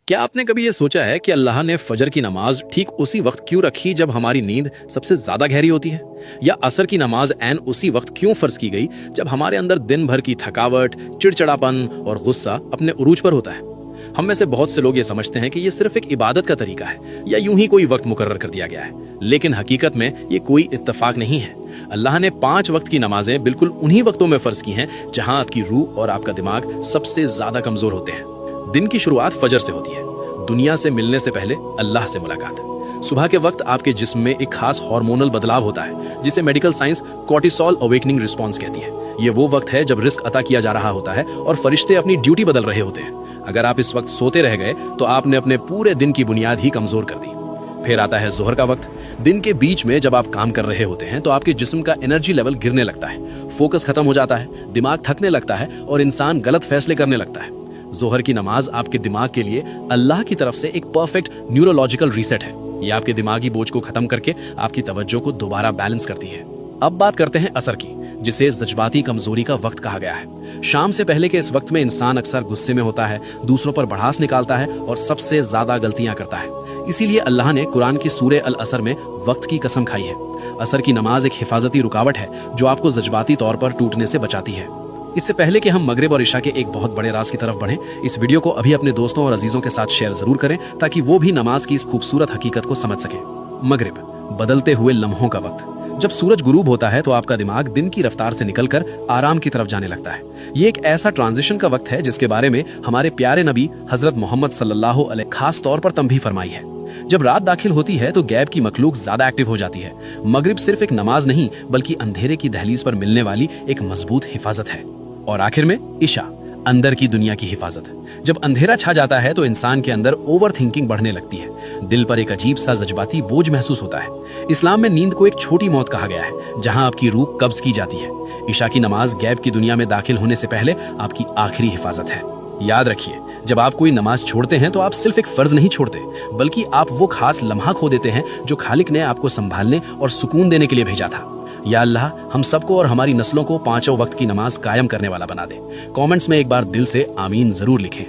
क्या आपने कभी ये सोचा है कि अल्लाह ने फजर की नमाज ठीक उसी वक्त क्यों रखी जब हमारी नींद सबसे ज्यादा गहरी होती है? या असर की नमाज ऐन उसी वक्त क्यों फर्ज की गई जब हमारे अंदर दिन भर की थकावट, चिड़चिड़ापन और गुस्सा अपने उरूज पर होता है? हम में से बहुत से लोग ये समझते हैं कि ये सिर्फ एक इबादत का तरीका है या यूं ही कोई वक्त मुकर्रर कर दिया गया है, लेकिन हकीकत में ये कोई इत्तेफाक नहीं है। अल्लाह ने 5 वक्त की नमाजें बिल्कुल उन्हीं वक्तों में फर्ज की हैं जहां आपकी रूह और आपका दिमाग सबसे ज्यादा कमजोर होते हैं। दिन की शुरुआत फजर से होती है, दुनिया से मिलने से पहले अल्लाह से मुलाकात। सुबह के वक्त आपके जिस्म में एक खास हार्मोनल बदलाव होता है जिसे medical science cortisol awakening response कहती है। ये वो वक्त है जब रिस्क अता किया जा रहा होता है और फरिश्ते अपनी ड्यूटी बदल रहे होते हैं। अगर आप इस वक्त सोते रह गए तो आपने अपने पूरे दिन की बुनियाद ही कमजोर कर दी। फिर आता है जोहर का वक्त। दिन के बीच में जब आप काम कर रहे होते हैं तो आपके जिस्म का एनर्जी लेवल गिरने लगता है, फोकस खत्म हो जाता है, दिमाग थकने लगता है और इंसान गलत फैसले करने लगता है। जोहर की नमाज आपके दिमाग के लिए अल्लाह की तरफ से एक परफेक्ट न्यूरोलॉजिकल रीसेट है। ये आपके दिमागी बोझ को खत्म करके आपकी तवज्जो को दोबारा बैलेंस करती है। अब बात करते हैं असर की, जिसे जज्बाती कमजोरी का वक्त कहा गया है। शाम से पहले के इस वक्त में इंसान अक्सर गुस्से में होता है, दूसरों पर भड़ास निकालता है और सबसे ज्यादा गलतियां करता है। इसीलिए अल्लाह ने कुरान की सूरे अल असर में वक्त की कसम खाई है। असर की नमाज एक हिफाजती रुकावट है जो आपको जज्बाती तौर पर टूटने से बचाती है। इससे पहले कि हम मगरिब और इशा के एक बहुत बड़े राज की तरफ बढ़ें, इस वीडियो को अभी अपने दोस्तों और अजीजों के साथ शेयर जरूर करें ताकि वो भी नमाज की इस खूबसूरत हकीकत को समझ सकें। मगरिब, बदलते हुए लम्हों का वक्त। जब सूरज गुरूब होता है तो आपका दिमाग दिन की रफ्तार से निकलकर आराम की तरफ जाने लगता है। ये एक ऐसा ट्रांजिशन का वक्त है जिसके बारे में हमारे प्यारे नबी हजरत मोहम्मद सल्लल्लाहु अलैहि खास तौर पर तंबीह फरमाई है। जब रात दाखिल होती है तो गैब की मखलूक ज्यादा एक्टिव हो जाती है। मगरिब सिर्फ एक नमाज नहीं बल्कि अंधेरे की दहलीज पर मिलने वाली एक मजबूत हिफाजत है। और आखिर में इशा, अंदर की दुनिया की हिफाजत। जब अंधेरा छा जाता है तो इंसान के अंदर ओवर थिंकिंग बढ़ने लगती है, दिल पर एक अजीब सा जज्बाती बोझ महसूस होता है। इस्लाम में नींद को एक छोटी मौत कहा गया है जहां आपकी रूह कब्ज की जाती है। इशा की नमाज गैब की दुनिया में दाखिल होने से पहले आपकी आखिरी हिफाजत है। याद रखिए, जब आप कोई नमाज छोड़ते हैं तो आप सिर्फ एक फर्ज नहीं छोड़ते बल्कि आप वो खास लम्हा खो देते हैं जो खालिक ने आपको संभालने और सुकून देने के लिए भेजा था। या अल्लाह हम सबको और हमारी नस्लों को 5 वक्त की नमाज कायम करने वाला बना दे। कमेंट्स में एक बार दिल से आमीन जरूर लिखें।